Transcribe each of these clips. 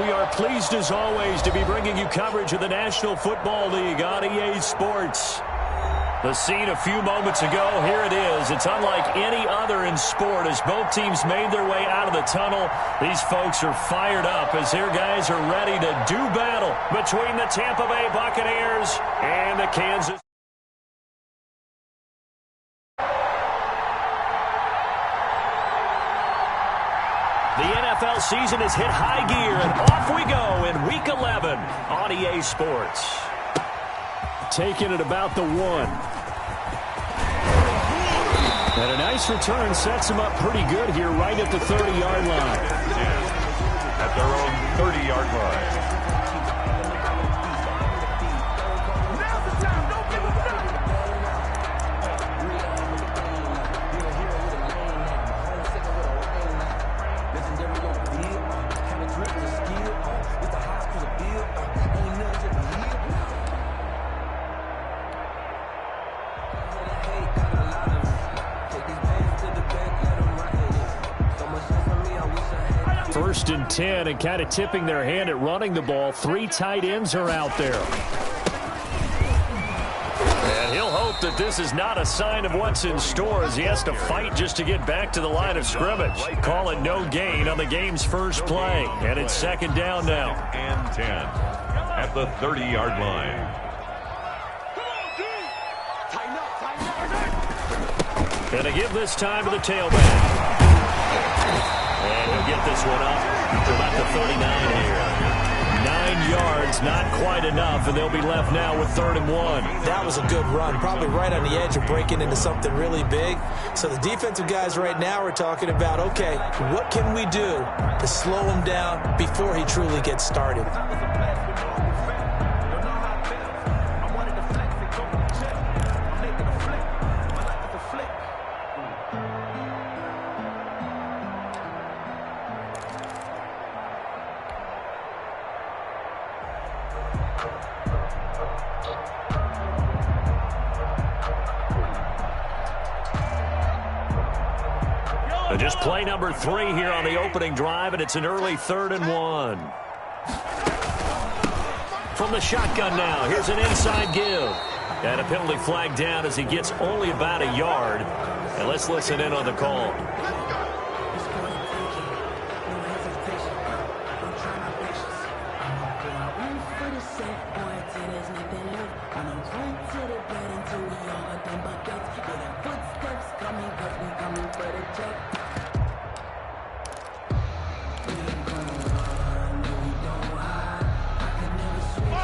We are pleased as always to be bringing you coverage of the National Football League on EA Sports. The scene a few moments ago, here it is. It's unlike any other in sport as both teams made their way out of the tunnel. These folks are fired up as their guys are ready to do battle between the Tampa Bay Buccaneers and the Kansas. The NFL season has hit high gear, and off we go in Week 11 on EA Sports. Taking it about the 1. And a nice return sets him up pretty good here right at the 30-yard line. At their own 30-yard line. First and 10, and kind of tipping their hand at running the ball. 3 tight ends are out there. And he'll hope that this is not a sign of what's in store as he has to fight just to get back to the line of scrimmage. Call it no gain on the game's first play. And it's second down now. And 10 at the 30-yard line. And to give this time to the tailback. And he'll get this one up to about the 39 here. 9 yards, not quite enough, and they'll be left now with 3rd and 1. That was a good run, probably right on the edge of breaking into something really big. So the defensive guys right now are talking about, okay, what can we do to slow him down before he truly gets started? Just play number 3 here on the opening drive, and it's an early 3rd and 1. From the shotgun now, here's an inside give. And a penalty flag down as he gets only about a yard. And let's listen in on the call.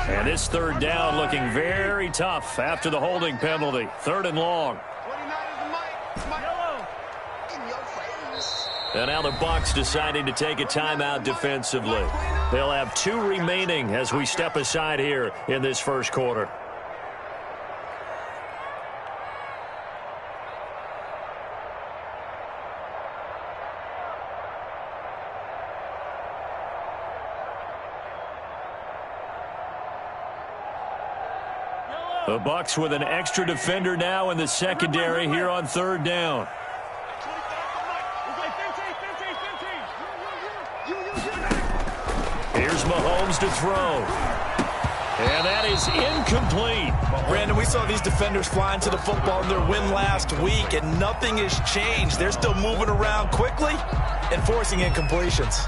And this 3rd down looking very tough after the holding penalty. 3rd and long. And now the Bucs deciding to take a timeout defensively. They'll have 2 remaining as we step aside here in this first quarter. The Bucs with an extra defender now in the secondary here on 3rd down. Here's Mahomes to throw. And that is incomplete. Brandon, we saw these defenders flying to the football in their win last week, and nothing has changed. They're still moving around quickly and forcing incompletions.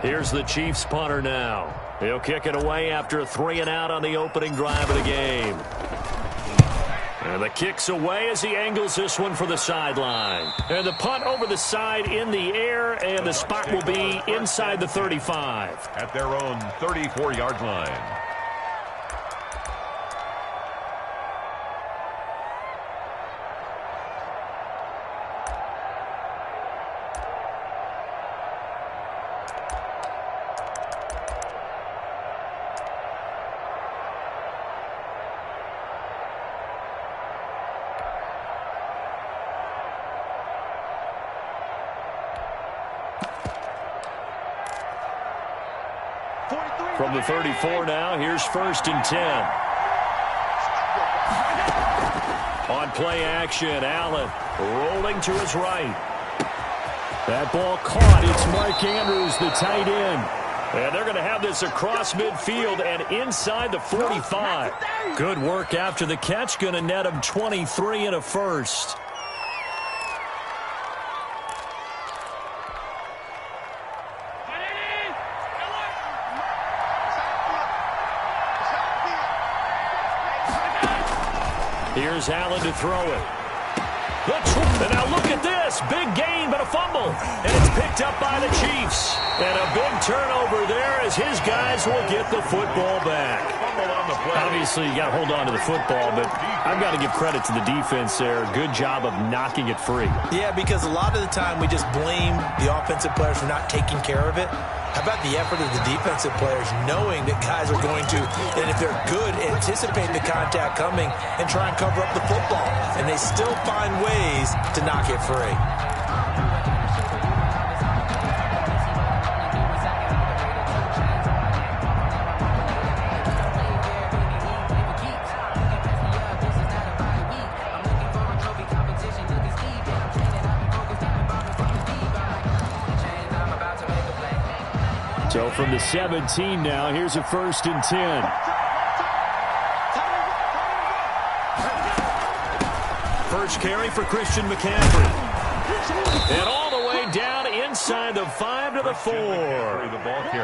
Here's the Chiefs punter now. He'll kick it away after a 3-and-out on the opening drive of the game. And the kick's away as he angles this one for the sideline. And the punt over the side in the air, and the spot will be inside the 35. At their own 34-yard line. From the 34 now, here's 1st and 10. On play action, Allen rolling to his right. That ball caught. It's Mark Andrews, the tight end. And they're going to have this across midfield and inside the 45. Good work after the catch. Going to net him 23 and a first. Here's Allen to throw it. And now look at this. Big gain, but a fumble. And it's picked up by the Chiefs. And a big turnover there as his guys will get the football back. Obviously, you got to hold on to the football, but I've got to give credit to the defense there. Good job of knocking it free. Yeah, because a lot of the time we just blame the offensive players for not taking care of it. How about the effort of the defensive players knowing that guys are going to, and if they're good, anticipate the contact coming and try and cover up the football. And they still find ways to knock it free. So from the 17 now, here's a 1st and 10. First carry for Christian McCaffrey. And all the way down inside the 5 to the 4.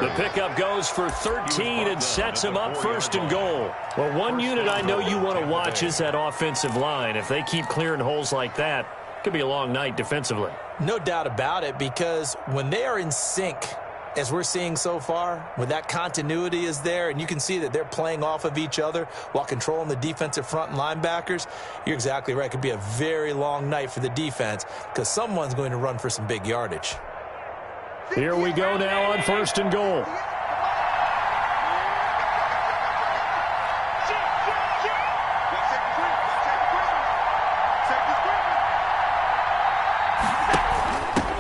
The pickup goes for 13 and sets him up 1st and goal. Well, one unit I know you want to watch is that offensive line. If they keep clearing holes like that, it could be a long night defensively. No doubt about it, because when they are in sync, as we're seeing so far, when that continuity is there and you can see that they're playing off of each other while controlling the defensive front and linebackers, you're exactly right. It could be a very long night for the defense because someone's going to run for some big yardage. Here we go now on 1st and goal.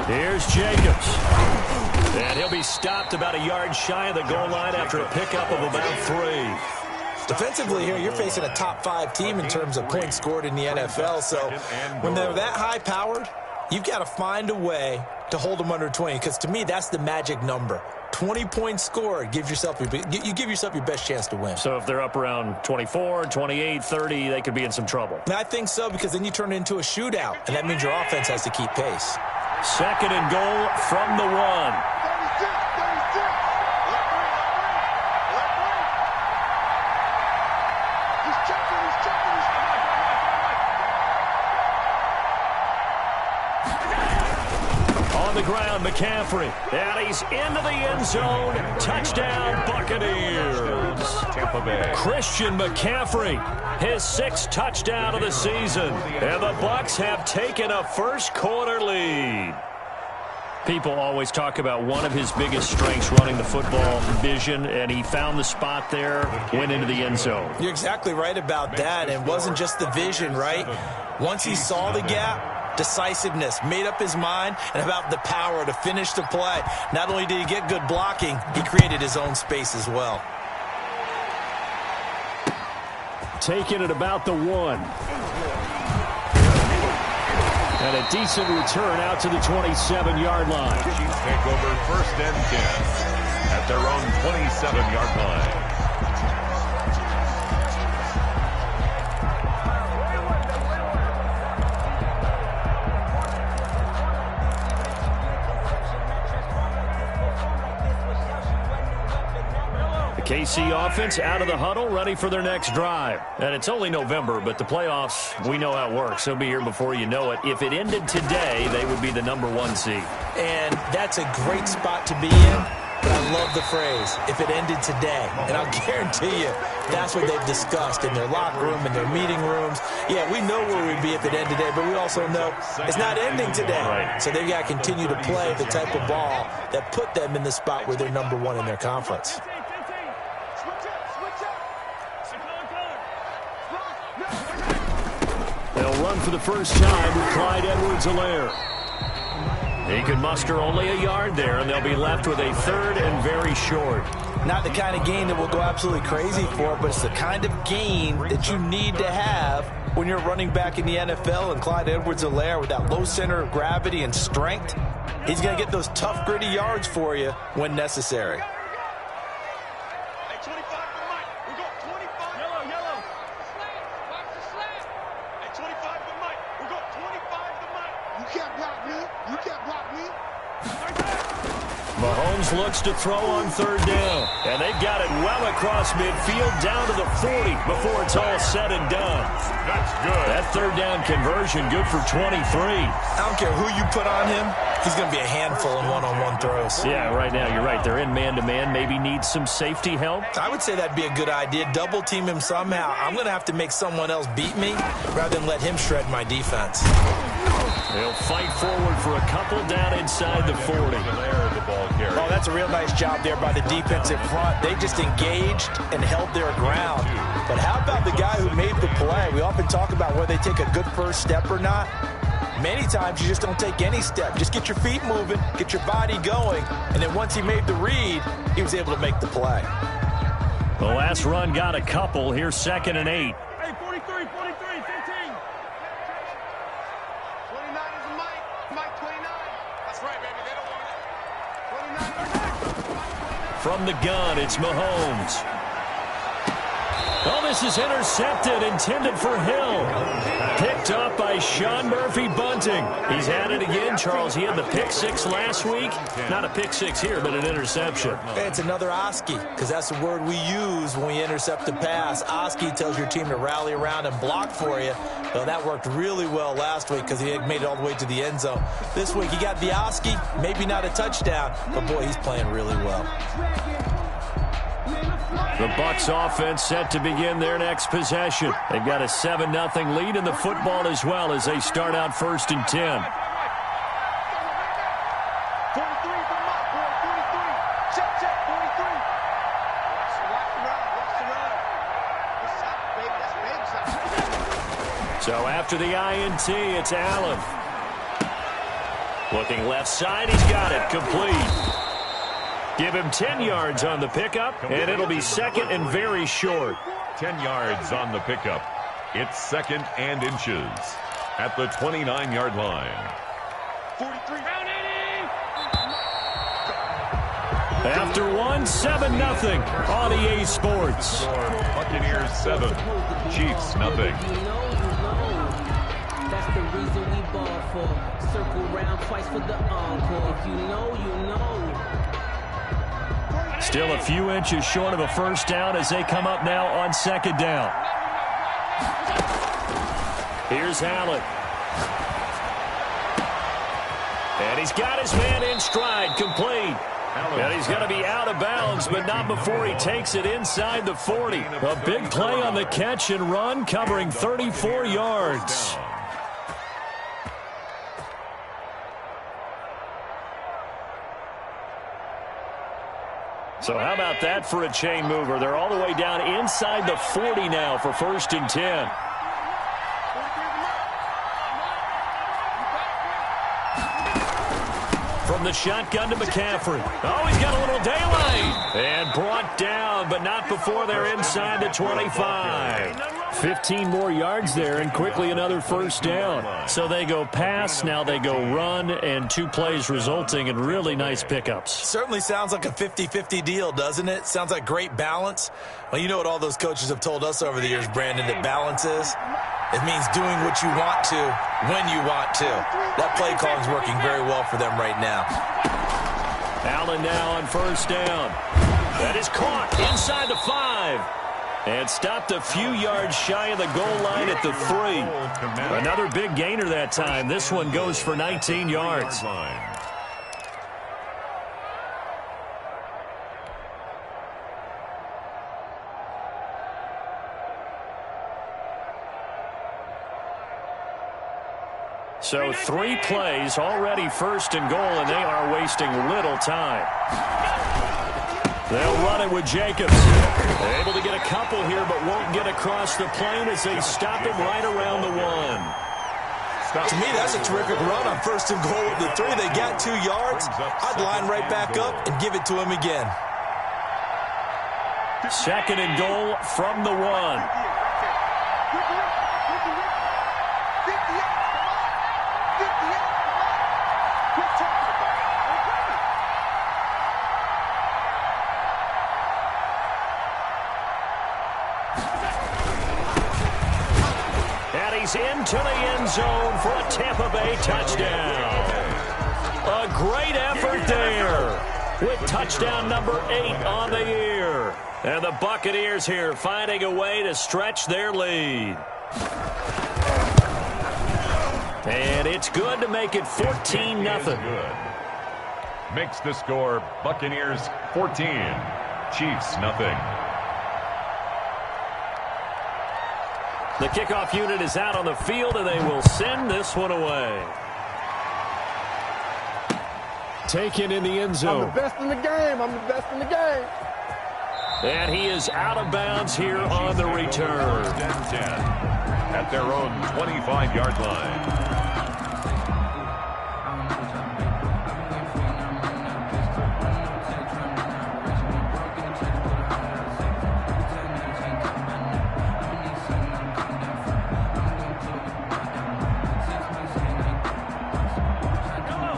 Here's Jacobs. And he'll be stopped about a yard shy of the goal line after a pickup of about 3. Defensively here, you're facing a top 5 team in terms of points scored in the NFL. So when they're that high-powered, you've got to find a way to hold them under 20. Because to me, that's the magic number. 20 points scored, you give yourself your best chance to win. So if they're up around 24, 28, 30, they could be in some trouble. And I think so, because then you turn it into a shootout, and that means your offense has to keep pace. 2nd and goal from the 1. On the ground, McCaffrey. And he's into the end zone. Touchdown, Buccaneers. Tampa Bay. Christian McCaffrey, his 6th touchdown of the season. And the Bucs have taken a first-quarter lead. People always talk about one of his biggest strengths running the football, vision, and he found the spot there, went into the end zone. You're exactly right about that, and it wasn't just the vision, right? Once he saw the gap, decisiveness, made up his mind, and about the power to finish the play. Not only did he get good blocking, he created his own space as well. Taken at about the 1. And a decent return out to the 27-yard line. Chiefs take over 1st and 10 at their own 27-yard line. The KC offense out of the huddle, ready for their next drive. And it's only November, but the playoffs, we know how it works. They'll be here before you know it. If it ended today, they would be the #1 seed. And that's a great spot to be in, but I love the phrase, if it ended today. And I'll guarantee you, that's what they've discussed in their locker room, in their meeting rooms. Yeah, we know where we'd be if it ended today, but we also know it's not ending today. Right. So they've got to continue to play the type of ball that put them in the spot where they're #1 in their conference. They'll run for the first time with Clyde Edwards-Helaire. He can muster only a yard there, and they'll be left with a 3rd and very short. Not the kind of gain that we'll go absolutely crazy for, but it's the kind of gain that you need to have when you're running back in the NFL. And Clyde Edwards-Helaire, with that low center of gravity and strength, he's going to get those tough, gritty yards for you when necessary. Mahomes looks to throw on third down, and they've got it well across midfield down to the 40 before it's all said and done. That's good. That third down conversion good for 23. I don't care who you put on him, he's going to be a handful in one-on-one throws. Yeah, right now you're right. They're in man-to-man, maybe need some safety help. I would say that'd be a good idea. Double team him somehow. I'm going to have to make someone else beat me rather than let him shred my defense. They'll fight forward for a couple down inside the 40. Oh, that's a real nice job there by the defensive front. They just engaged and held their ground. But how about the guy who made the play? We often talk about whether they take a good first step or not. Many times you just don't take any step. Just get your feet moving, get your body going, and then once he made the read, he was able to make the play. The last run got a couple. Here's 2nd and 8. Hey, 43, 15. 29 is a Mike 29. That's right, baby. They don't want it. 29. From the gun, it's Mahomes. Oh, this is intercepted, intended for Hill. Picked up by Sean Murphy-Bunting. He's had it again, Charles. He had the pick six last week. Not a pick six here, but an interception. It's another Oski, because that's the word we use when we intercept a pass. Oski tells your team to rally around and block for you. Well, that worked really well last week because he had made it all the way to the end zone. This week, he got the Oski, maybe not a touchdown, but boy, he's playing really well. The Bucs offense set to begin their next possession. They've got a 7-0 lead in the football as well as they start out 1st and 10. 43 for Mike, 43. Check, 43. So after the INT, it's Allen. Looking left side, he's got it, complete. Give him 10 yards on the pickup, and it'll be 2nd and very short. 10 yards on the pickup. It's 2nd and inches at the 29-yard line. 43. Round 80. After one, 7-0 on EA Sports. Buccaneers 7, Chiefs nothing. That's the reason we ball for. Circle round twice for the encore. If you know, you know. Still a few inches short of a first down as they come up now on 2nd down. Here's Allen. And he's got his man in stride, complete. And he's going to be out of bounds, but not before he takes it inside the 40. A big play on the catch and run, covering 34 yards. So how about that for a chain mover? They're all the way down inside the 40 now for 1st and 10. From the shotgun to McCaffrey. Oh, he's got a little daylight. And brought down, but not before they're inside the 25. 15 more yards there, and quickly another first down. So they go pass, now they go run, and 2 plays resulting in really nice pickups. Certainly sounds like a 50-50 deal, doesn't it? Sounds like great balance. Well, you know what all those coaches have told us over the years, Brandon, that balance is? It means doing what you want to, when you want to. That play calling is working very well for them right now. Allen now on first down. That is caught inside the 5. And stopped a few yards shy of the goal line at the 3. Another big gainer that time. This one goes for 19 yards. So 3 plays, already 1st and goal, and they are wasting little time. They'll run it with Jacobs. Able to get a couple here, but won't get across the plane as they stop him right around the 1. To me, that's a terrific run on 1st and goal with the 3. They got 2 yards. I'd line right back up and give it to him again. 2nd and goal from the 1. And he's into the end zone for a Tampa Bay touchdown. A great effort there with touchdown number 8 on the year. And the Buccaneers here finding a way to stretch their lead. And it's good to make it 14-0. Makes the score Buccaneers 14, Chiefs nothing. The kickoff unit is out on the field, and they will send this one away. Taken in the end zone. I'm the best in the game. I'm the best in the game. And he is out of bounds here on the return. 1st and 10 at their own 25-yard line.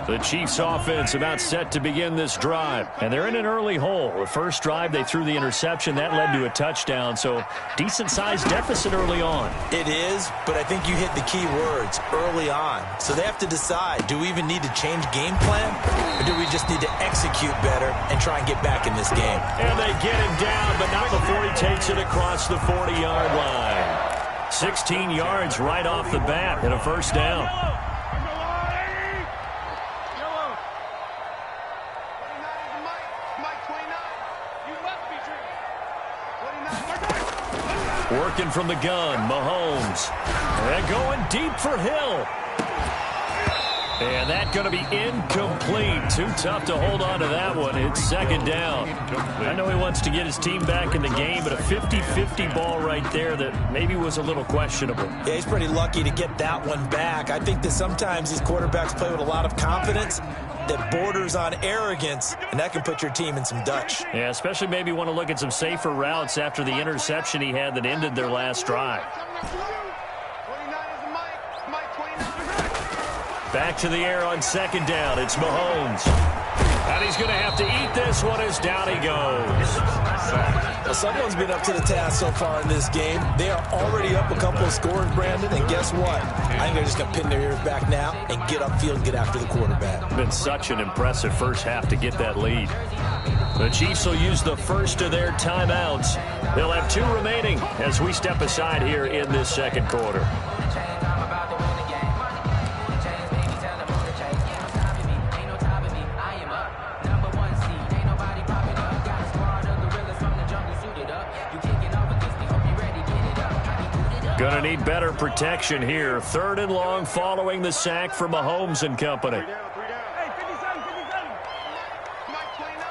The Chiefs offense about set to begin this drive. And they're in an early hole. The first drive, they threw the interception. That led to a touchdown. So decent-sized deficit early on. It is, but I think you hit the key words, early on. So they have to decide, do we even need to change game plan? Or do we just need to execute better and try and get back in this game? And they get him down, but not before he takes it across the 40-yard line. 16 yards right off the bat and a first down. Working from the gun, Mahomes. And going deep for Hill. And that's going to be incomplete. Too tough to hold on to that one. It's 2nd down. I know he wants to get his team back in the game, but a 50-50 ball right there that maybe was a little questionable. Yeah, he's pretty lucky to get that one back. I think that sometimes these quarterbacks play with a lot of confidence that borders on arrogance, and that can put your team in some Dutch. Yeah, especially maybe want to look at some safer routes after the interception he had that ended their last drive. Back to the air on 2nd down. It's Mahomes. And he's going to have to eat this one as down he goes. Well, someone's been up to the task so far in this game. They are already up a couple of scores, Brandon, and guess what? I think they're just going to pin their ears back now and get upfield and get after the quarterback. Been such an impressive first half to get that lead. The Chiefs will use the first of their timeouts. They'll have 2 remaining as we step aside here in this 2nd quarter. Going to need better protection here. 3rd and long following the sack for Mahomes and company. 3 down. Hey, 57, 57. Mike 29.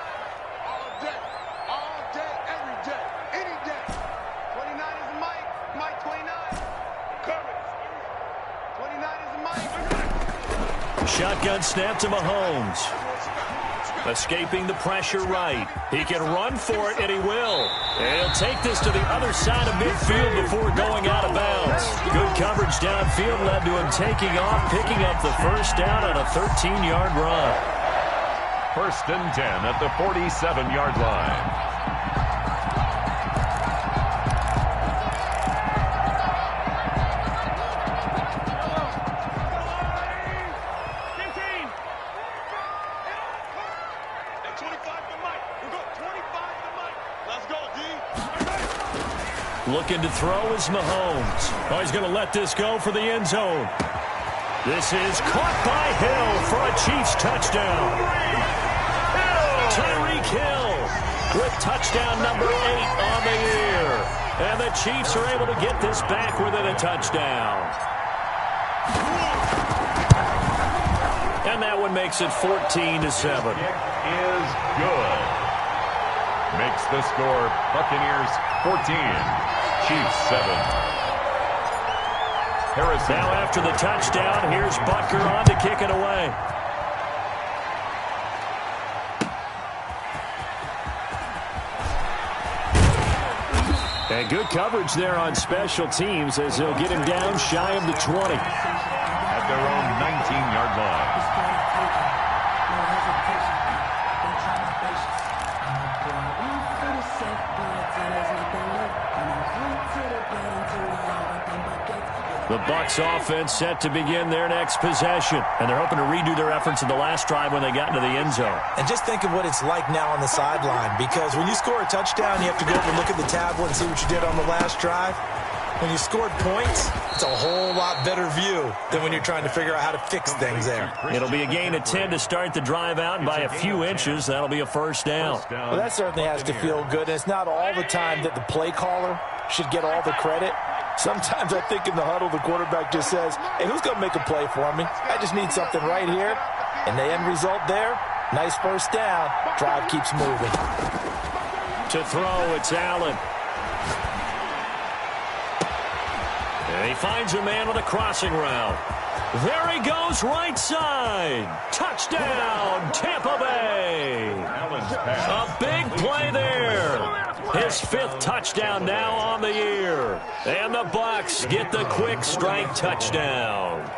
All day, every day, any day. 29 is a Mike 29. Coming. 29 is a Mike. Shotgun snap to Mahomes. Escaping the pressure right. He can run for it, and he will. And he'll take this to the other side of midfield before going out of bounds. Good coverage downfield led to him taking off, picking up the first down on a 13-yard run. 1st and 10 at the 47-yard line. Looking to throw is Mahomes. Oh, he's going to let this go for the end zone. This is caught by Hill for a Chiefs touchdown. Tyreek Hill with touchdown number 8 on the year. And the Chiefs are able to get this back within a touchdown. And that one makes it 14-7. Is good. Makes the score Buccaneers 14. Chiefs 7. Harrison. Now after the touchdown, here's Butker on to kick it away. And good coverage there on special teams as they'll get him down shy of the 20. At their own 19-yard line. The Bucs offense set to begin their next possession. And they're hoping to redo their efforts in the last drive when they got into the end zone. And just think of what it's like now on the sideline, because when you score a touchdown, you have to go over and look at the tablet and see what you did on the last drive. When you scored points, it's a whole lot better view than when you're trying to figure out how to fix things there. It'll be a gain of 10 to start the drive out, and by a few inches, that'll be a first down. Well, that certainly has to feel good. And it's not all the time that the play caller should get all the credit. Sometimes I think in the huddle, the quarterback just says, hey, who's going to make a play for me? I just need something right here. And the end result there, nice first down. Drive keeps moving. To throw, it's Allen. And he finds a man with a crossing route. There he goes, right side. Touchdown, Tampa Bay. A big play there. His 5th touchdown now on the year. And the Bucs get the quick strike touchdown.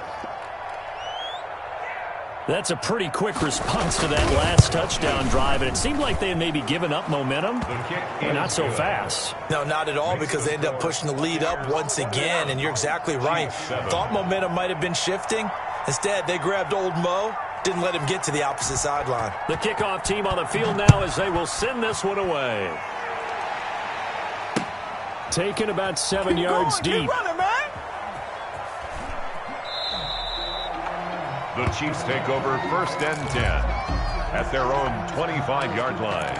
That's a pretty quick response to that last touchdown drive, and it seemed like they had maybe given up momentum, but not so fast. No, not at all, because they ended up pushing the lead up once again, and you're exactly right. Thought momentum might have been shifting. Instead, they grabbed old Mo, didn't let him get to the opposite sideline. The kickoff team on the field now as they will send this one away. Taken about 7 yards deep. The Chiefs take over 1st and 10 at their own 25-yard line.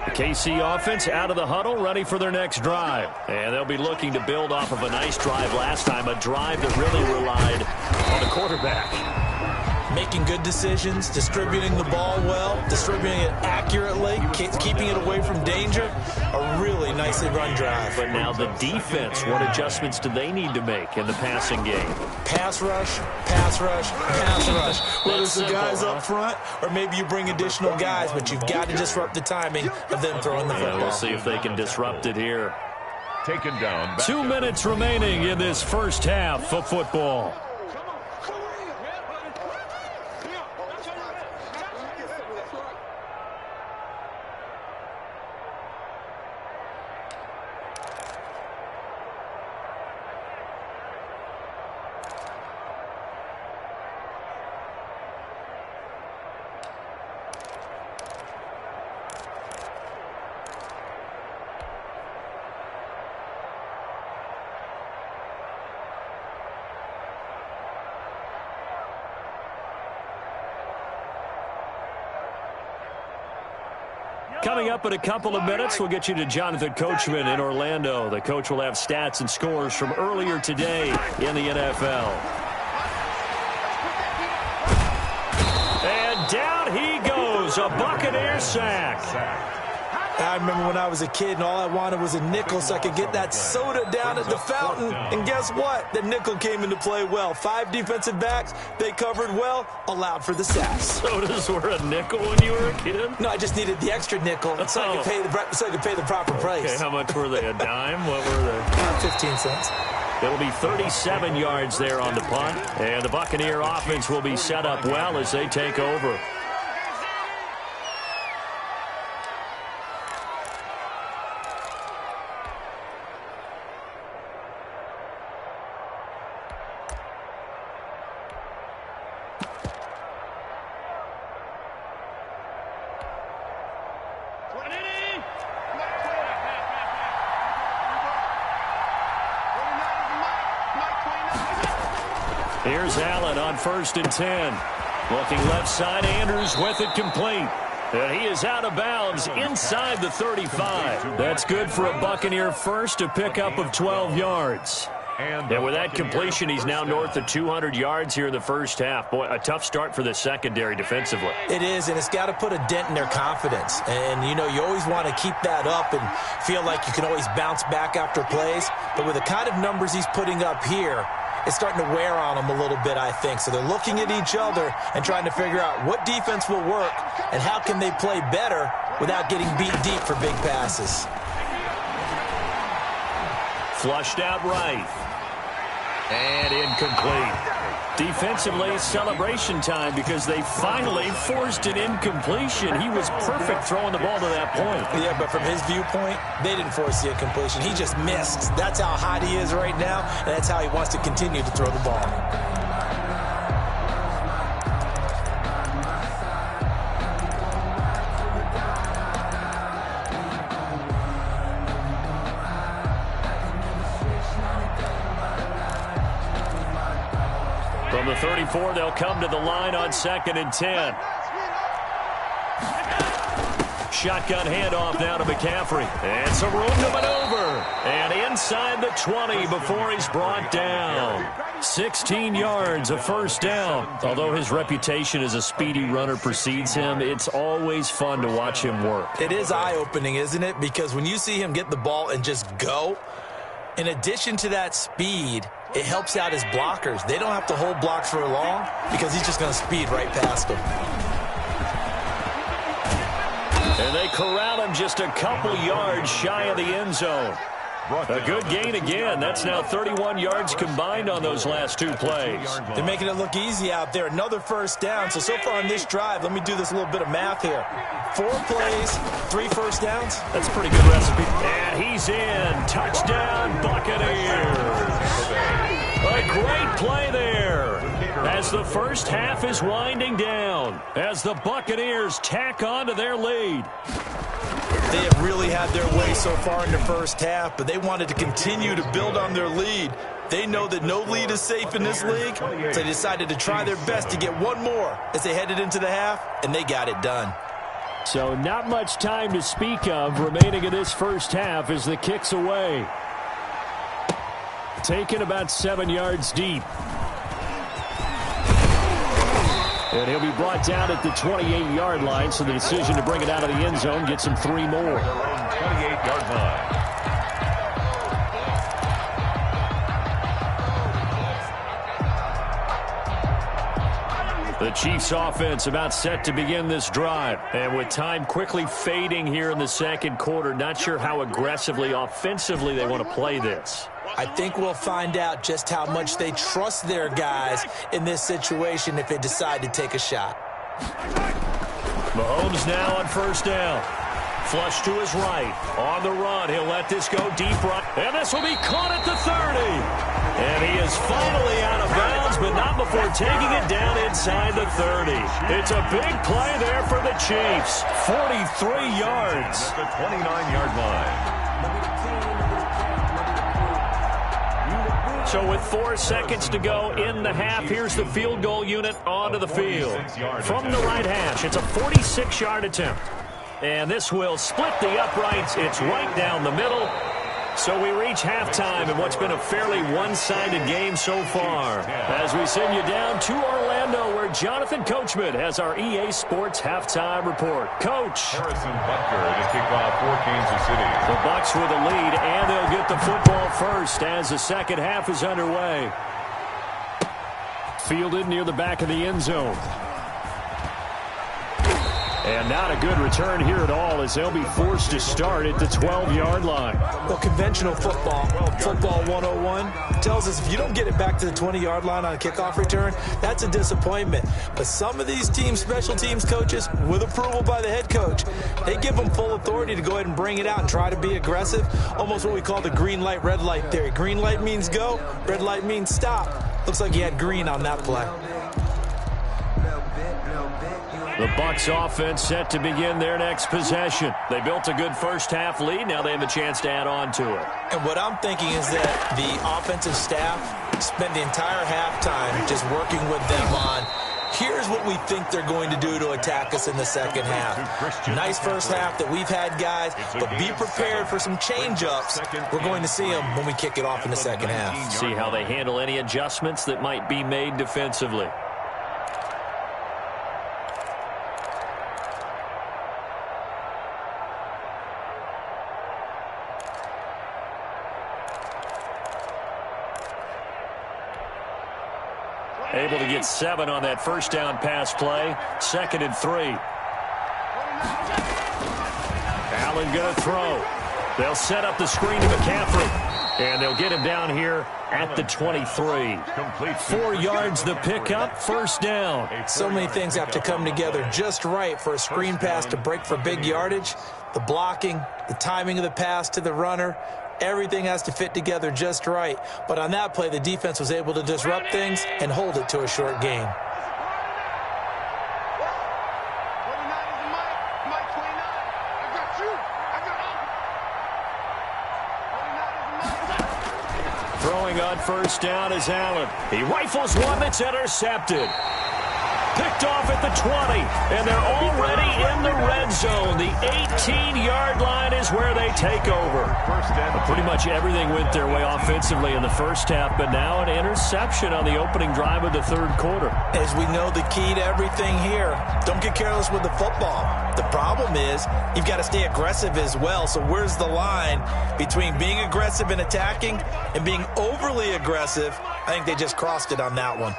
The KC offense out of the huddle, ready for their next drive. And they'll be looking to build off of a nice drive last time, a drive that really relied on the quarterback. Making good decisions, distributing the ball well, distributing it accurately, keeping it away from danger. A really nicely run drive. But now the defense, what adjustments do they need to make in the passing game? Pass rush, pass rush, pass rush. Whether it's the guys up front or maybe you bring additional guys, but you've got to disrupt the timing of them throwing the football. We'll see if they can disrupt it here. Taken down. 2 minutes remaining in this first half of football. Coming up in a couple of minutes, we'll get you to Jonathan Coachman in Orlando. The coach will have stats and scores from earlier today in the NFL. And down he goes, a Buccaneer sack. I remember when I was a kid and all I wanted was a nickel so I could get that soda down at the fountain. And guess what? The nickel came into play well. 5 defensive backs, they covered well, allowed for the sacks. Sodas were a nickel when you were a kid? No, I just needed the extra nickel so I could pay the proper price. Okay, how much were they? A dime? What were they? 15 cents. It'll be 37 yards there on the punt. And the Buccaneer offense will be set up well as they take over. Here's Allen on 1st and 10. Looking left side, Andrews with it complete. And he is out of bounds inside the 35. That's good for a Buccaneer first, a pickup of 12 yards. And with that completion, he's now north of 200 yards here in the first half. Boy, a tough start for the secondary defensively. It is, and it's got to put a dent in their confidence. And, you know, you always want to keep that up and feel like you can always bounce back after plays. But with the kind of numbers he's putting up here, is starting to wear on them a little bit, I think. So they're looking at each other and trying to figure out what defense will work and how can they play better without getting beat deep for big passes. Flushed out right. And incomplete. Defensively, celebration time because they finally forced an incompletion. He was perfect throwing the ball to that point. Yeah, but from his viewpoint, they didn't force the incompletion. He just missed. That's how hot he is right now, and that's how he wants to continue to throw the ball. From the 34, they'll come to the line on 2nd and 10. Shotgun handoff now to McCaffrey. And some room to maneuver. And inside the 20 before he's brought down. 16 yards, a first down. Although his reputation as a speedy runner precedes him, it's always fun to watch him work. It is eye-opening, isn't it? Because when you see him get the ball and just go, in addition to that speed, it helps out his blockers. They don't have to hold blocks for long because he's just going to speed right past them. And they corral him just a couple yards shy of the end zone. A good gain again. That's now 31 yards combined on those last two plays. They're making it look easy out there. Another first down. So far on this drive, let me do this little bit of math here. 4 plays, 3 first downs. That's a pretty good recipe. And he's in. Touchdown, Buccaneers. A great play there as the first half is winding down, as the Buccaneers tack on to their lead. They have really had their way so far in the first half, but they wanted to continue to build on their lead. They know that no lead is safe in this league, so they decided to try their best to get one more as they headed into the half, and they got it done. So not much time to speak of remaining in this first half as the kick's away. Taken about 7 yards deep. And he'll be brought down at the 28-yard line, so the decision to bring it out of the end zone gets him 3 more. 28-yard line. The Chiefs offense about set to begin this drive. And with time quickly fading here in the second quarter, not sure how aggressively, offensively they want to play this. I think we'll find out just how much they trust their guys in this situation if they decide to take a shot. Mahomes now on first down. Flush to his right. On the run, he'll let this go deep right. And this will be caught at the 30. And he is finally out of bounds, but not before taking it down inside the 30. It's a big play there for the Chiefs. 43 yards. At the 29-yard line. So with 4 seconds to go in the half, here's the field goal unit onto the field. From the right hash, it's a 46-yard attempt. And this will split the uprights. It's right down the middle. So we reach halftime in what's been a fairly one-sided game so far. As we send you down to Orlando, where Jonathan Coachman has our EA Sports halftime report. Coach. Harrison Butker to kick off for Kansas City. The Bucs with a lead, and they'll get the football first as the second half is underway. Fielded near the back of the end zone. And not a good return here at all as they'll be forced to start at the 12-yard line. Well, conventional football 101, tells us if you don't get it back to the 20-yard line on a kickoff return, that's a disappointment. But some of these teams, special teams coaches, with approval by the head coach, they give them full authority to go ahead and bring it out and try to be aggressive, almost what we call the green light, red light theory. Green light means go, red light means stop. Looks like he had green on that play. The Bucs offense set to begin their next possession. They built a good first half lead. Now they have a chance to add on to it. And what I'm thinking is that the offensive staff spent the entire halftime just working with them on, here's what we think they're going to do to attack us in the second half. Nice first half that we've had, guys, but be prepared for some change-ups. We're going to see them when we kick it off in the second half. See how they handle any adjustments that might be made defensively. able to get 7 on that first down pass play. 2nd and 3. Allen going to throw. They'll set up the screen to McCaffrey. And they'll get him down here at the 23. 4 yards the pickup, first down. So many things have to come together just right for a screen pass to break for big yardage. The blocking, the timing of the pass to the runner, everything has to fit together just right. But on that play, the defense was able to disrupt things and hold it to a short gain. Throwing on first down is Allen. He rifles one that's intercepted. Picked off at the 20, and they're already in the red zone. The 18-yard line is where they take over. Pretty much everything went their way offensively in the first half, but now an interception on the opening drive of the third quarter. As we know, the key to everything here, don't get careless with the football. The problem is you've got to stay aggressive as well. So where's the line between being aggressive and attacking and being overly aggressive? I think they just crossed it on that one.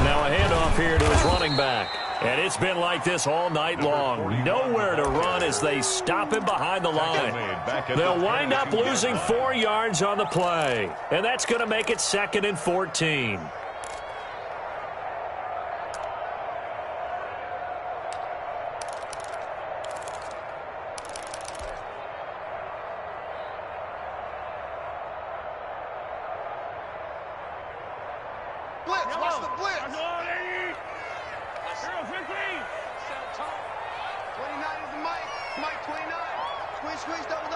Now a handoff here to his running back. And it's been like this all night long. Nowhere to run as they stop him behind the line. They'll wind up losing 4 yards on the play. And that's going to make it 2nd and 14. Blitz, watch the blitz. 29 is the Mike. Mike 29. Squeeze, double.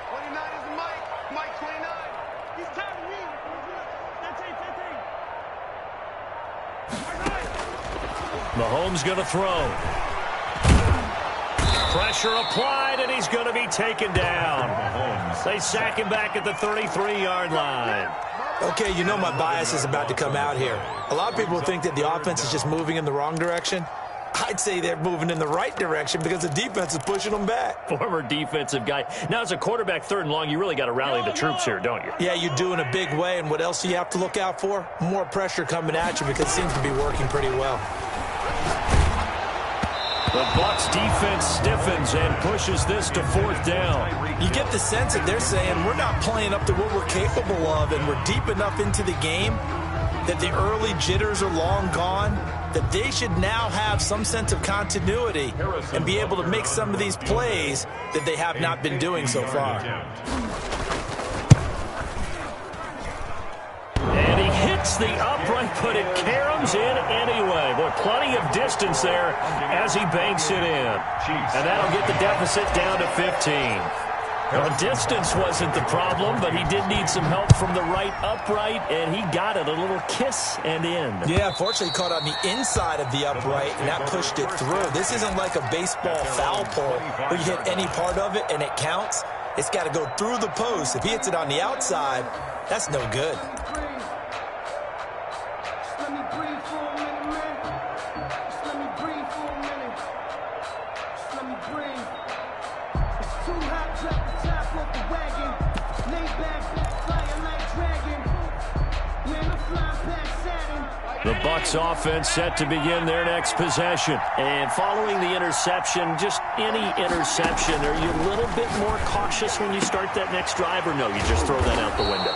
29 is the Mike. Mike 29. He's tapping me. That's it. Mahomes going to throw. Pressure applied, and he's going to be taken down. They sack him back at the 33-yard line. Okay, you know my bias is about to come out here. A lot of people think that the offense is just moving in the wrong direction. I'd say they're moving in the right direction because the defense is pushing them back. Former defensive guy. Now, as a quarterback, 3rd and long, you really got to rally the troops here, don't you? Yeah, you do in a big way, and what else do you have to look out for? More pressure coming at you because it seems to be working pretty well. The Bucs defense stiffens and pushes this to 4th down. You get the sense that they're saying we're not playing up to what we're capable of, and we're deep enough into the game that the early jitters are long gone, that they should now have some sense of continuity and be able to make some of these plays that they have not been doing so far. And he hits the upright, but it caroms in anyway. Boy, plenty of distance there as he banks it in. And that'll get the deficit down to 15. Well, the distance wasn't the problem, but he did need some help from the right upright, and he got it, a little kiss and in. Yeah, fortunately caught on the inside of the upright, and that pushed it through. This isn't like a baseball foul pole where you hit any part of it and it counts. It's got to go through the post. If he hits it on the outside, that's no good. The Bucs offense set to begin their next possession. And following the interception, just any interception, are you a little bit more cautious when you start that next drive, or no, you just throw that out the window?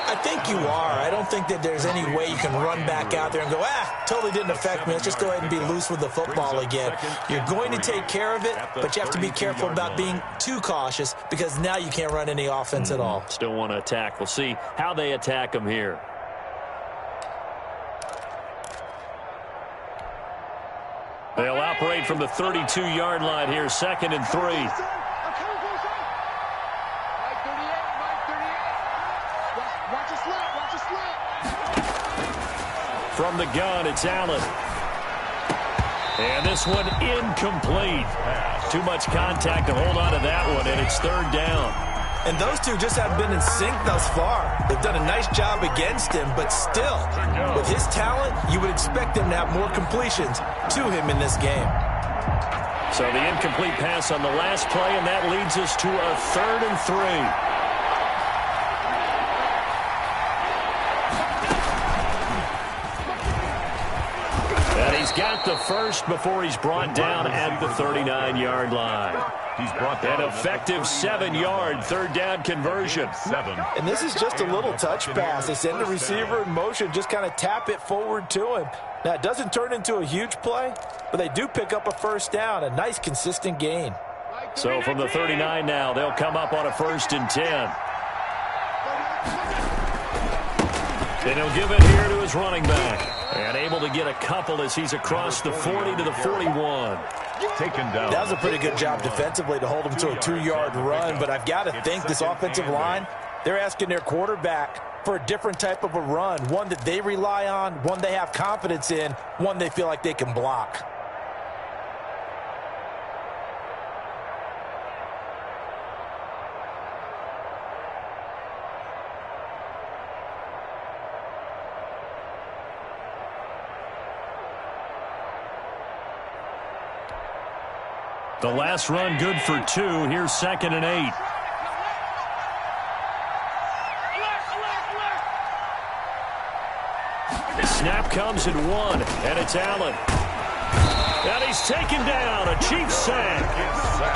I think you are. I don't think that there's any way you can run back out there and go, totally didn't affect me. Let's just go ahead and be loose with the football again. You're going to take care of it, but you have to be careful about being too cautious because now you can't run any offense at all. Still want to attack. We'll see how they attack them here. They'll operate from the 32-yard line here, 2nd and 3. Mike 38. Watch your slap. From the gun, it's Allen. And this one incomplete. Too much contact to hold on to that one, and it's 3rd down. And those two just haven't been in sync thus far. They've done a nice job against him, but still, with his talent, you would expect him to have more completions to him in this game. So the incomplete pass on the last play, and that leads us to a 3rd and 3. He's got the first before he's brought down at the 39-yard line. He's brought down an effective 7-yard third down conversion. And this is just a little touch pass. They send the receiver in motion, just kind of tap it forward to him. Now, it doesn't turn into a huge play, but they do pick up a first down, a nice, consistent gain. So from the 39 now, they'll come up on a 1st and 10. And he'll give it here to his running back. And able to get a couple as he's across the 40 to the 41. Taken down. That was a pretty good job defensively to hold him to a 2-yard run, but I've got to think this offensive line, they're asking their quarterback for a different type of a run, one that they rely on, one they have confidence in, one they feel like they can block. The last run good for 2. Here's 2nd and 8. The snap comes at 1, and it's Allen. And he's taken down, a Chiefs sack.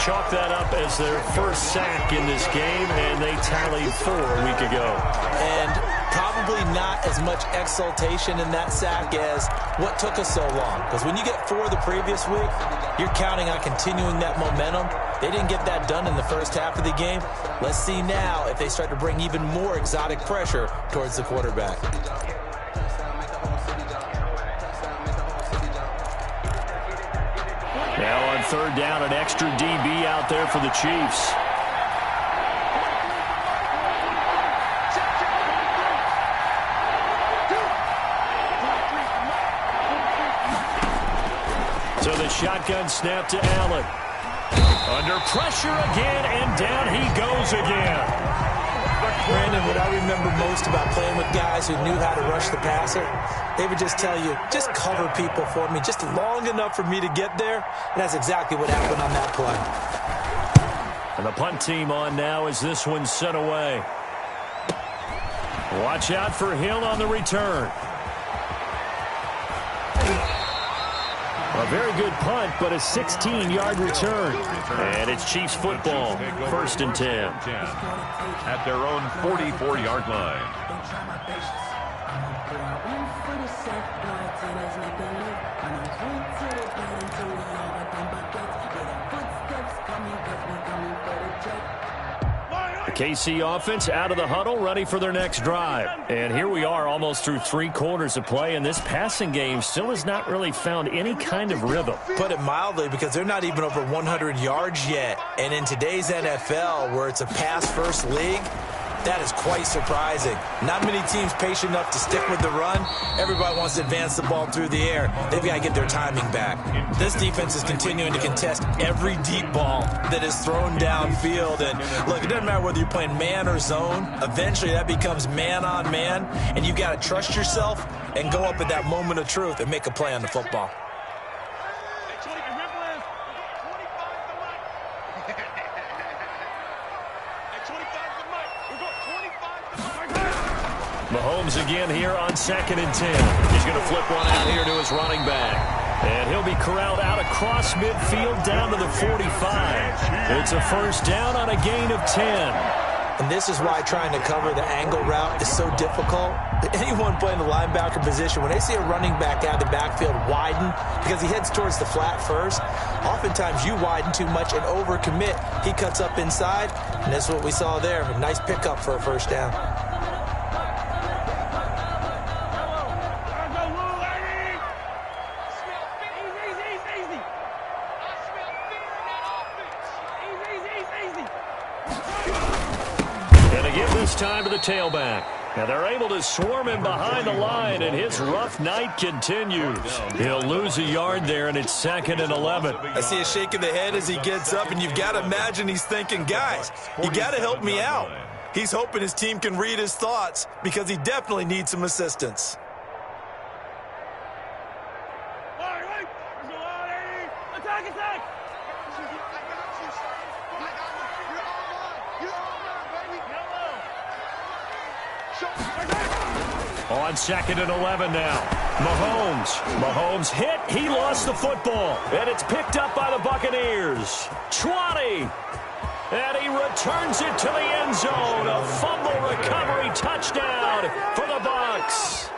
Chalk that up as their first sack in this game, and they tallied 4 a week ago. And probably not as much exultation in that sack as what took us so long. Because when you get 4 the previous week, you're counting on continuing that momentum. They didn't get that done in the first half of the game. Let's see now if they start to bring even more exotic pressure towards the quarterback. Now on 3rd down, an extra DB out there for the Chiefs. So the shotgun snap to Allen. Under pressure again, and down he goes again. Brandon, what I remember most about playing with guys who knew how to rush the passer, they would just tell you, just cover people for me, just long enough for me to get there. And that's exactly what happened on that play. And the punt team on now as this one's sent away. Watch out for Hill on the return. A very good punt, but a 16-yard return. And it's Chiefs football, 1st and 10. At their own 44-yard line. The KC offense out of the huddle, ready for their next drive. And here we are almost through 3 quarters of play, and this passing game still has not really found any kind of rhythm. Put it mildly, because they're not even over 100 yards yet. And in today's NFL, where it's a pass-first league, that is quite surprising. Not many teams patient enough to stick with the run. Everybody wants to advance the ball through the air. They've got to get their timing back. This defense is continuing to contest every deep ball that is thrown downfield. And look, it doesn't matter whether you're playing man or zone. Eventually that becomes man on man, and you've got to trust yourself and go up at that moment of truth and make a play on the football. Mahomes again here on 2nd and 10. He's going to flip one out here to his running back. And he'll be corralled out across midfield down to the 45. It's a first down on a gain of 10. And this is why trying to cover the angle route is so difficult. Anyone playing the linebacker position, when they see a running back out of the backfield widen because he heads towards the flat first, oftentimes you widen too much and overcommit. He cuts up inside, and that's what we saw there. A nice pickup for a first down. Time to the tailback. Now they're able to swarm him behind the line, and his rough night continues. He'll lose a yard there, and it's 2nd and 11. I see a shake of the head as he gets up, and you've got to imagine he's thinking, guys, you got to help me out. He's hoping his team can read his thoughts because he definitely needs some assistance. On 2nd and 11 now. Mahomes hit. He lost the football. And it's picked up by the Buccaneers. 20. And he returns it to the end zone. A fumble recovery touchdown for the Bucs.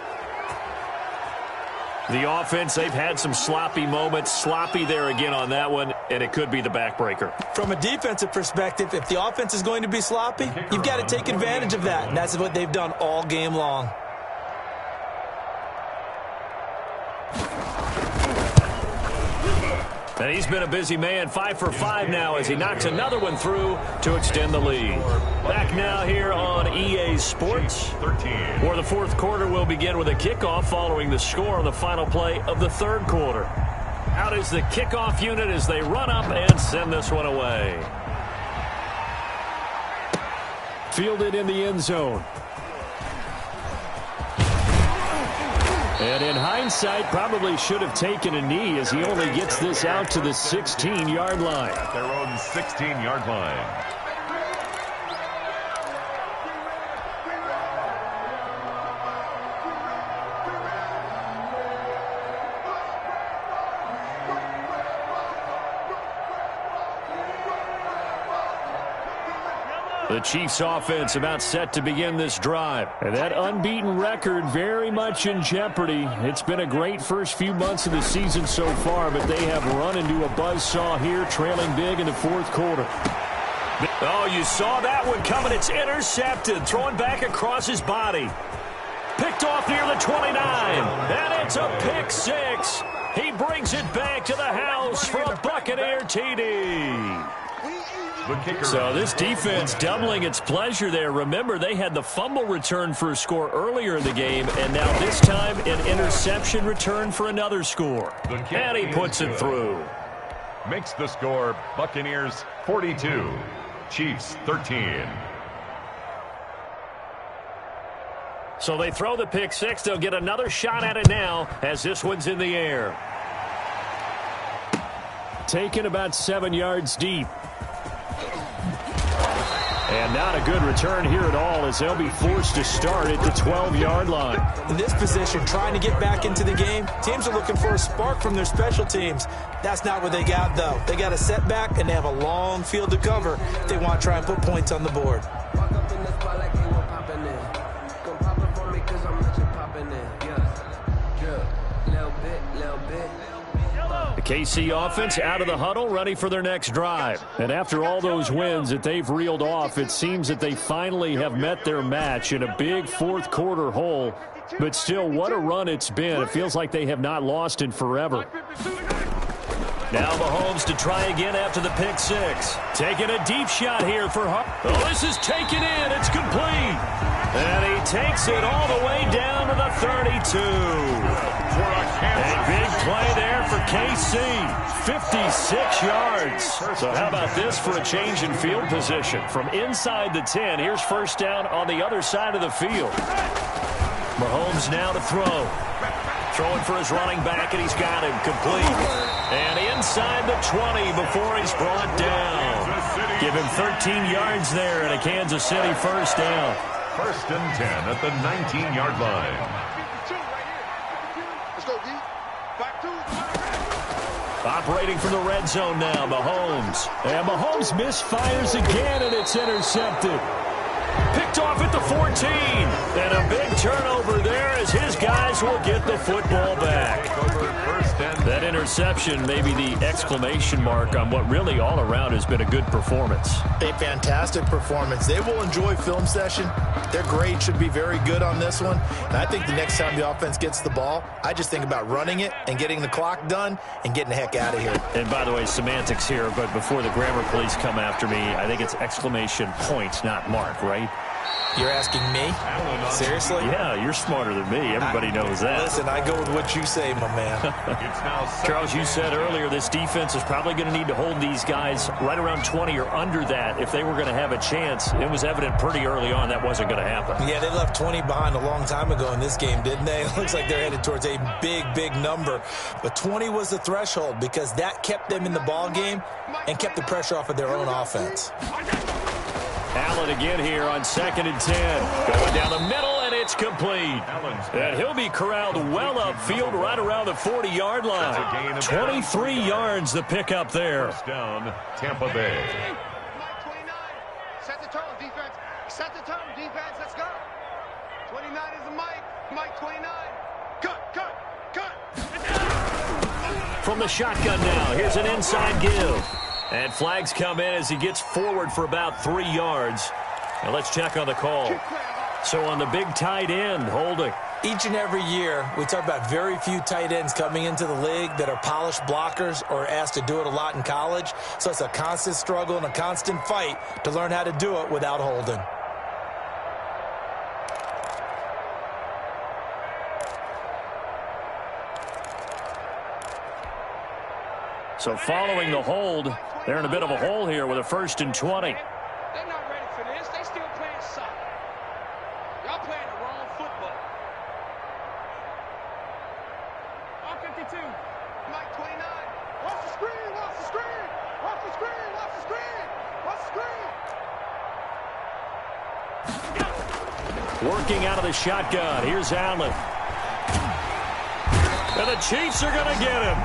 The offense, they've had some sloppy moments. Sloppy there again on that one, and it could be the backbreaker. From a defensive perspective, if the offense is going to be sloppy, you've got to take advantage of that, and that's what they've done all game long. And he's been a busy man, 5 for 5 now as he knocks another one through to extend the lead. Back now here on EA Sports. For the fourth quarter, we'll begin with a kickoff following the score on the final play of the third quarter. Out is the kickoff unit as they run up and send this one away. Fielded in the end zone. And in hindsight, probably should have taken a knee as he only gets this out to the 16-yard line. At their own 16-yard line. The Chiefs offense about set to begin this drive. And that unbeaten record very much in jeopardy. It's been a great first few months of the season so far, but they have run into a buzzsaw here, trailing big in the fourth quarter. Oh, you saw that one coming. It's intercepted, throwing back across his body. Picked off near the 29, and it's a pick six. He brings it back to the house for a Buccaneer TD. So this defense doubling its pleasure there. Remember, they had the fumble return for a score earlier in the game, and now this time an interception return for another score. And he puts it through. Makes the score Buccaneers 42, Chiefs 13. So they throw the pick six. They'll get another shot at it now as this one's in the air. Taken about 7 yards deep. And not a good return here at all as they'll be forced to start at the 12-yard line. In this position, trying to get back into the game, teams are looking for a spark from their special teams. That's not what they got, though. They got a setback, and they have a long field to cover if they want to try and put points on the board. KC offense out of the huddle, ready for their next drive. And after all those wins that they've reeled off, it seems that they finally have met their match in a big fourth quarter hole. But still, what a run it's been. It feels like they have not lost in forever. Now Mahomes to try again after the pick six. Taking a deep shot here for Hart. Oh, this is taken in. It's complete. And he takes it all the way down to the 32. A big play there for KC. 56 yards. So how about this for a change in field position? From inside the 10, here's first down on the other side of the field. Mahomes now to throw. Throwing for his running back, and he's got him complete. And inside the 20 before he's brought down. Give him 13 yards there and a Kansas City first down. First and 10 at the 19-yard line. Operating from the red zone now, Mahomes. And Mahomes misfires again, and it's intercepted. Picked off at the 14. And a big turnover there as his guys will get the football back. That interception may be the exclamation mark on what really all around has been a good performance. A fantastic performance. They will enjoy film session. Their grade should be very good on this one. And I think the next time the offense gets the ball, I just think about running it and getting the clock done and getting the heck out of here. And by the way, semantics here, but before the grammar police come after me, I think it's exclamation point, not mark, right? You're asking me? Seriously? Yeah, you're smarter than me. Everybody knows that. Listen, I go with what you say, my man. Charles, you said earlier this defense is probably going to need to hold these guys right around 20 or under that if they were going to have a chance. It was evident pretty early on that wasn't going to happen. Yeah, they left 20 behind a long time ago in this game, didn't they? It looks like they're headed towards a big, big number. But 20 was the threshold because that kept them in the ball game and kept the pressure off of their own offense. Allen again here on 2nd and 10. Going down the middle, and It's complete. And he'll be corralled well upfield right around the 40-yard line. 23 yards the pickup there. First down, Tampa Bay. Mike 29. Set the tone, defense. Set the tone, defense. Let's go. 29 is the Mike. Mike 29. Cut, cut, cut. From the shotgun now, here's an inside give. And flags come in as he gets forward for about 3 yards. Now let's check on the call. So on the big tight end, holding. Each and every year, we talk about very few tight ends coming into the league that are polished blockers or asked to do it a lot in college. So it's a constant struggle and a constant fight to learn how to do it without holding. So following the hold, they're in a bit of a hole here with a 1st and 20. They're not ready for this. They still playing soccer. Y'all playing the wrong football. All 52. Mike 29. Watch the screen. Watch the screen. Watch the screen. Watch the screen. Watch the screen. Working out of the shotgun. Here's Allen. And the Chiefs are going to get him.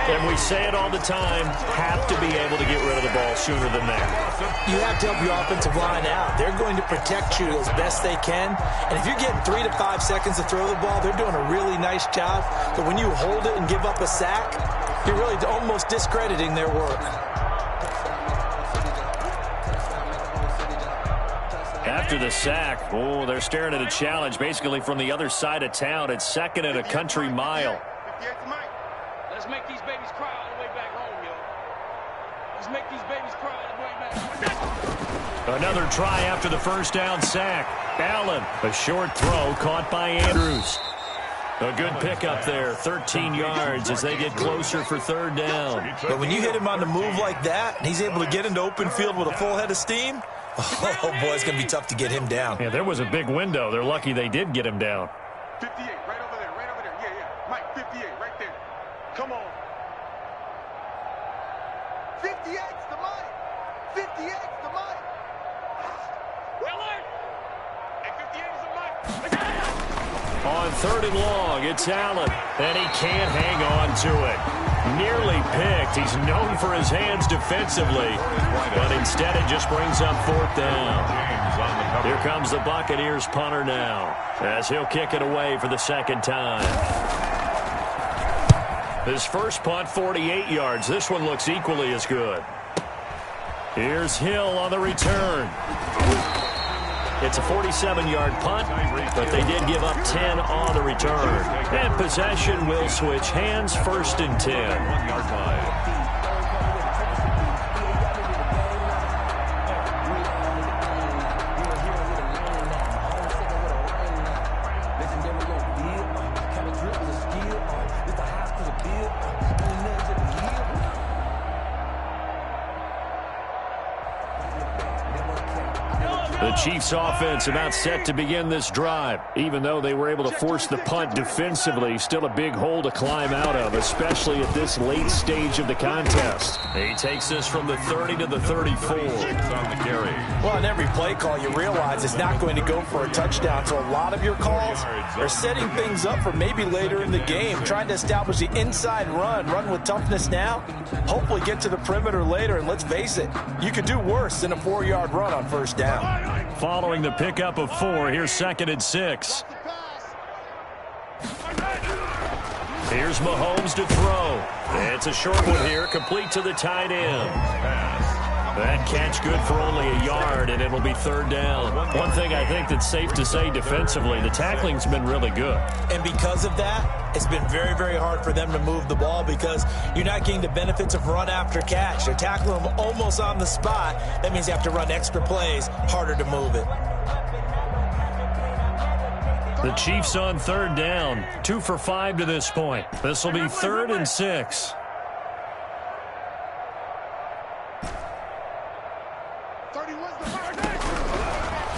And we say it all the time, have to be able to get rid of the ball sooner than that. You have to help your offensive line out. They're going to protect you as best they can. And if you're getting 3 to 5 seconds to throw the ball, they're doing a really nice job. But when you hold it and give up a sack, you're really almost discrediting their work. After the sack, they're staring at a challenge basically from the other side of town. It's 2nd and a country mile. 58 Mike. Let's make these babies cry all the way back home, yo. Let's make these babies cry all the way back home. Another try after the 1st down sack. Allen, a short throw caught by Andrews. A good pickup there, 13 yards as they get closer for 3rd down. But when you hit him on the move like that, and he's able to get into open field with a full head of steam, oh boy, it's going to be tough to get him down. Yeah, there was a big window. They're lucky they did get him down. 58, right over there, right over there. Yeah, yeah. Mike, 58, right there. Come on. 58's the Mike. 58's the Mike. Willard. Hey, 58 is the Mike. On 3rd and long, it's Allen, and he can't hang on to it. Nearly picked. He's known for his hands defensively, but instead it just brings up 4th down. Here comes the Buccaneers punter now, as he'll kick it away for the 2nd time. His first punt, 48 yards. This one looks equally as good. Here's Hill on the return. It's a 47-yard punt, but they did give up 10 on the return. And possession will switch hands, 1st and 10. 1-yard line. The Chiefs offense about set to begin this drive. Even though they were able to force the punt defensively, still a big hole to climb out of, especially at this late stage of the contest. He takes this from the 30 to the 34. On the carry. Well, on every play call, you realize it's not going to go for a touchdown. So a lot of your calls are setting things up for maybe later in the game, trying to establish the inside run with toughness now, hopefully get to the perimeter later. And let's face it, you could do worse than a 4-yard run on 1st down. Following the pickup of 4, here's 2nd and 6. Here's Mahomes to throw. It's a short one here, complete to the tight end. That catch good for only a yard, and it'll be 3rd down. One thing I think that's safe to say defensively, the tackling's been really good. And because of that, it's been very, very hard for them to move the ball because you're not getting the benefits of run after catch. They're tackling them almost on the spot. That means you have to run extra plays, harder to move it. The Chiefs on 3rd down, 2 for 5 to this point. This will be 3rd and 6.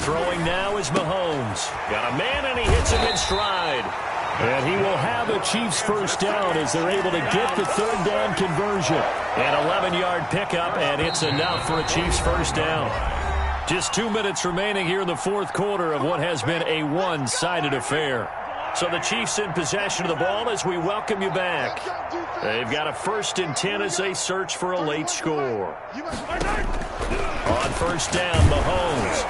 Throwing now is Mahomes. Got a man, and he hits him in stride. And he will have a Chiefs 1st down as they're able to get the 3rd down conversion. An 11-yard pickup, and it's enough for a Chiefs 1st down. Just 2 minutes remaining here in the fourth quarter of what has been a one-sided affair. So the Chiefs in possession of the ball as we welcome you back. They've got a 1st and 10 as they search for a late score. On first down, Mahomes.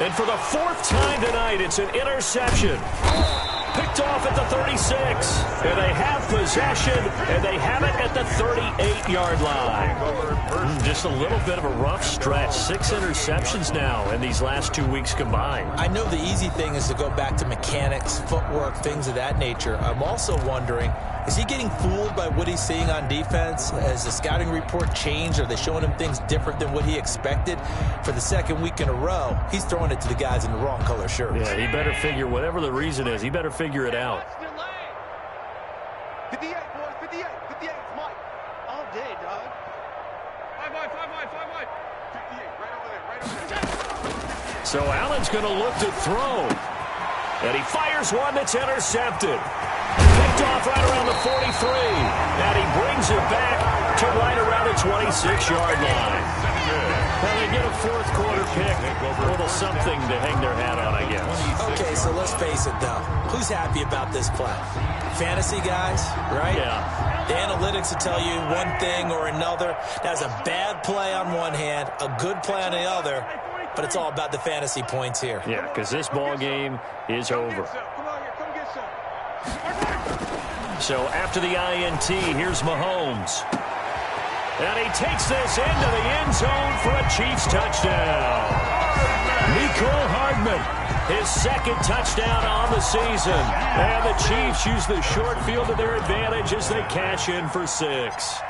And for the 4th time tonight, it's an interception. Picked off at the 36. And they have possession, and they have it at the 38-yard line. Just a little bit of a rough stretch. 6 interceptions now in these last 2 weeks combined. I know the easy thing is to go back to mechanics, footwork, things of that nature. I'm also wondering, is he getting fooled by what he's seeing on defense? Has the scouting report changed? Are they showing him things different than what he expected? For the 2nd week in a row, he's throwing it to the guys in the wrong color shirts. Yeah, he better figure, whatever the reason is, he better figure it out. 58, boys, 58, 58, it's Mike. All day, dog. 5 wide, 58, right over there. So Allen's going to look to throw. And he fires one that's intercepted. Picked off right around the 43. And he brings it back to right around the 26-yard line. Well, they get a fourth quarter pick. A little something to hang their hat on, I guess. Okay, so let's face it, though. Who's happy about this play? Fantasy guys, right? Yeah. The analytics will tell you one thing or another. That's a bad play on one hand, a good play on the other, but it's all about the fantasy points here. Yeah, because this ball game is over. Come on here, come get some. So after the INT, here's Mahomes. And he takes this into the end zone for a Chiefs touchdown. Mecole Hardman, his 2nd touchdown on the season. And the Chiefs use the short field to their advantage as they cash in for 6.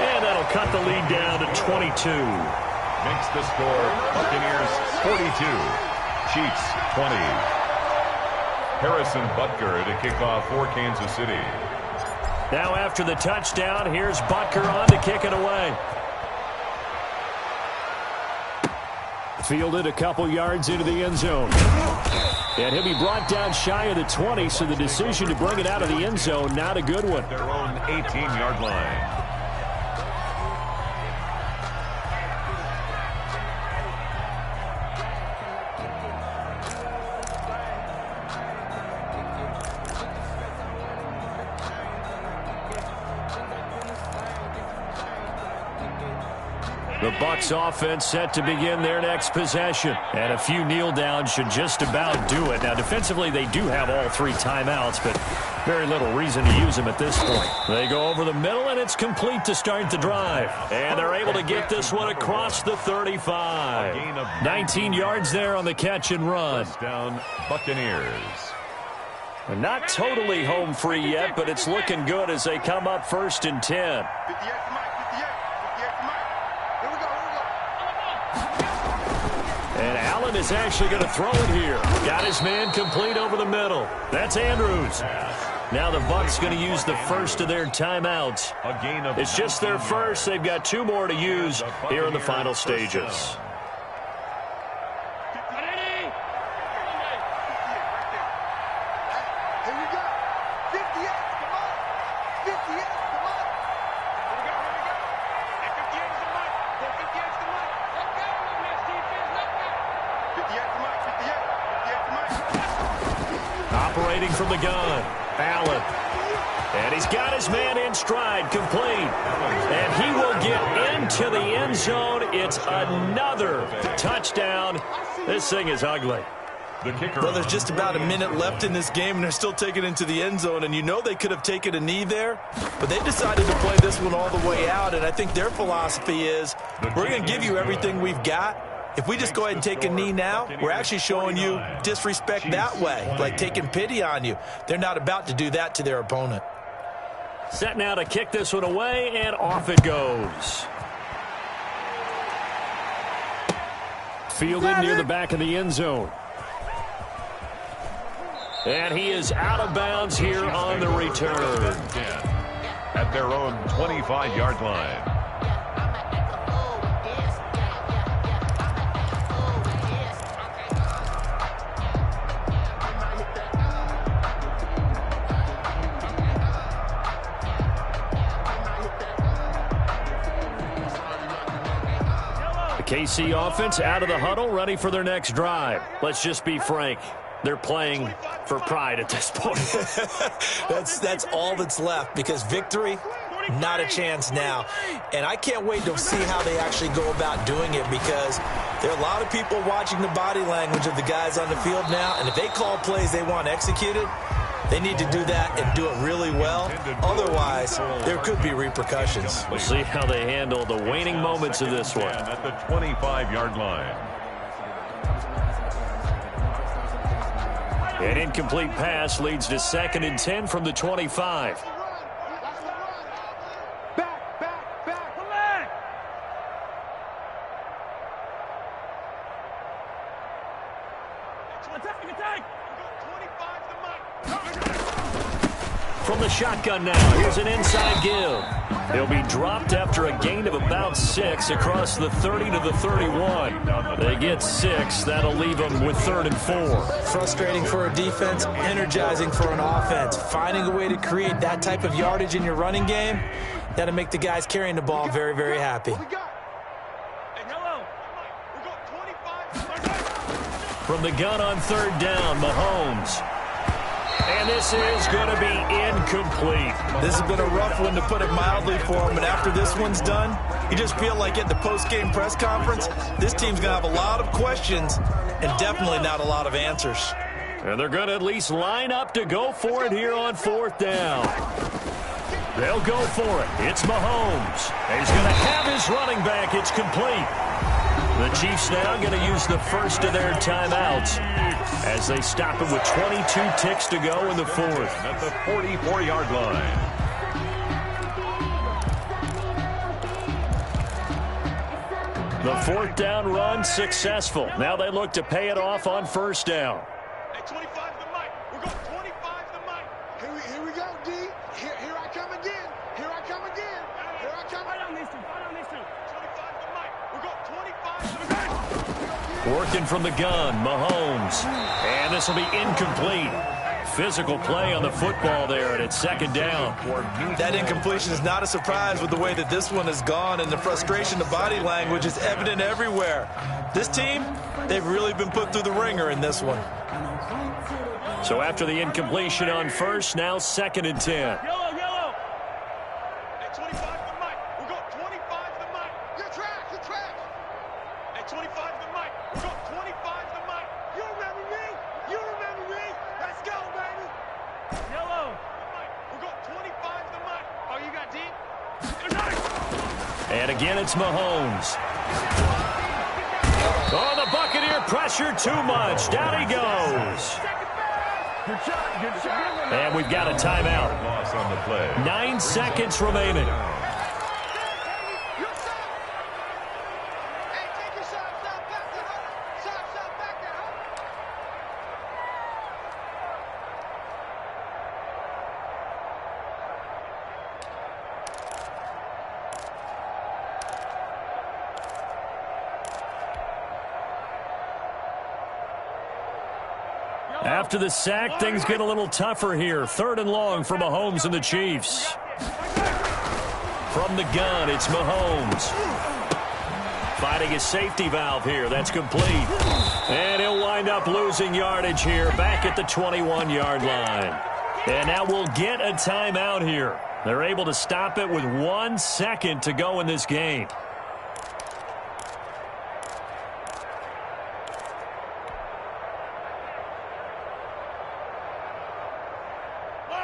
And that'll cut the lead down to 22. Makes the score Buccaneers 42, Chiefs 20. Harrison Butker to kick off for Kansas City. Now after the touchdown, here's Butker on to kick it away. Fielded a couple yards into the end zone. And he'll be brought down shy of the 20, so the decision to bring it out of the end zone, not a good one. Their own 18-yard line. The Bucs offense set to begin their next possession. And a few kneel downs should just about do it. Now, defensively, they do have all 3 timeouts, but very little reason to use them at this point. They go over the middle, and it's complete to start the drive. And they're able to get this one across the 35. 19 yards there on the catch and run. First down, Buccaneers. Not totally home free yet, but it's looking good as they come up 1st and 10. 58 to Mike, 58 to Mike. Here we go. And Allen is actually going to throw it here. Got his man complete over the middle. That's Andrews. Now the Bucs going to use the first of their timeouts. It's just their first. They've got 2 more to use here in the final stages. Operating from the gun, Allen. And he's got his man in stride, complete. And he will get into the end zone. It's another touchdown. This thing is ugly. The kicker. Well, there's just about a minute left in this game, and they're still taking it into the end zone. And you know they could have taken a knee there, but they decided to play this one all the way out. And I think their philosophy is, we're going to give you everything we've got. If we just go ahead and take a knee now, we're actually showing you disrespect that way, like taking pity on you. They're not about to do that to their opponent. Set now to kick this one away, and off it goes. Fielded near the back of the end zone. And he is out of bounds here on the return. At their own 25-yard line. KC offense out of the huddle, ready for their next drive. Let's just be frank. They're playing for pride at this point. That's all that's left, because victory, not a chance now. And I can't wait to see how they actually go about doing it, because there are a lot of people watching the body language of the guys on the field now, and if they call plays they want executed, they need to do that and do it really well. Otherwise, there could be repercussions. We'll see how they handle the waning moments of this one. At the 25-yard line. An incomplete pass leads to 2nd and 10 from the 25. From the shotgun now, here's an inside give. He'll be dropped after a gain of about 6 across the 30 to the 31. They get 6. That'll leave them with 3rd and 4. Frustrating for a defense, energizing for an offense. Finding a way to create that type of yardage in your running game, that'll make the guys carrying the ball very, very happy. From the gun on 3rd down, Mahomes. And this is going to be incomplete. This has been a rough one, to put it mildly, for him. And after this one's done, you just feel like at the post-game press conference, this team's going to have a lot of questions and definitely not a lot of answers. And they're going to at least line up to go for it here on 4th down. They'll go for it. It's Mahomes. And he's going to have his running back. It's complete. The Chiefs now going to use the first of their timeouts as they stop it with 22 ticks to go in the 4th. At the 44-yard line. The 4th down run successful. Now they look to pay it off on 1st down. Hey, 25 the mic. We're going 25 the mic. Here we go, D. Here I come again. Here I come again. Here I come. Fight on these two. 25 the mic. We're going 25 the mic. Working from the gun, Mahomes. And this will be incomplete. Physical play on the football there, and it's 2nd down. That incompletion is not a surprise with the way that this one has gone, and the frustration, the body language is evident everywhere. This team, they've really been put through the ringer in this one. So after the incompletion on 1st, now 2nd and 10. Yellow. Hey, 25 the mic. We're going 25 the mic. You're trash. Hey, 25 the mic. We're going 25 the mic. You remember me? Let's go, baby. Yellow. We're going 25 the mic. Oh, you got D? And again, it's Mahomes. Oh, the Buccaneer pressure too much. Down he goes. Good shot. And we've got a timeout. Loss on the play. 9 seconds remaining. After the sack, things get a little tougher here. 3rd and long for Mahomes and the Chiefs. From the gun, it's Mahomes. Finding his safety valve here. That's complete. And he'll wind up losing yardage here back at the 21-yard line. And now we'll get a timeout here. They're able to stop it with 1 second to go in this game.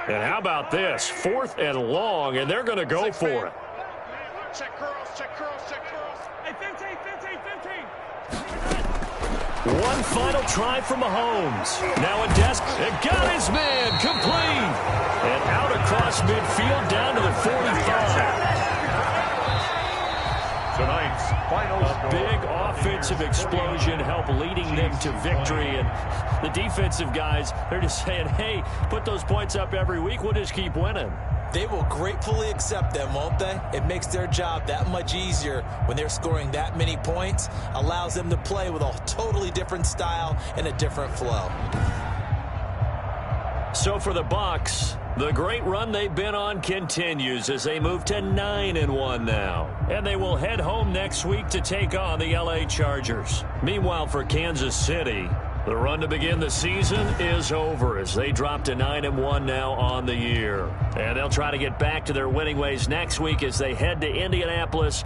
And how about this? 4th and long, and they're going to go for it. Check curls. Hey, 15. One final try for Mahomes. Now a desk. It got his man complete. And out across midfield down to the 45. Tonight's final A big offensive explosion helped leading them to victory. And the defensive guys, they're just saying, hey, put those points up every week. We'll just keep winning. They will gratefully accept them, won't they? It makes their job that much easier when they're scoring that many points. Allows them to play with a totally different style and a different flow. So for the Bucs, the great run they've been on continues as they move to 9-1 now. And they will head home next week to take on the LA Chargers. Meanwhile, for Kansas City, the run to begin the season is over as they drop to 9-1 now on the year. And they'll try to get back to their winning ways next week as they head to Indianapolis.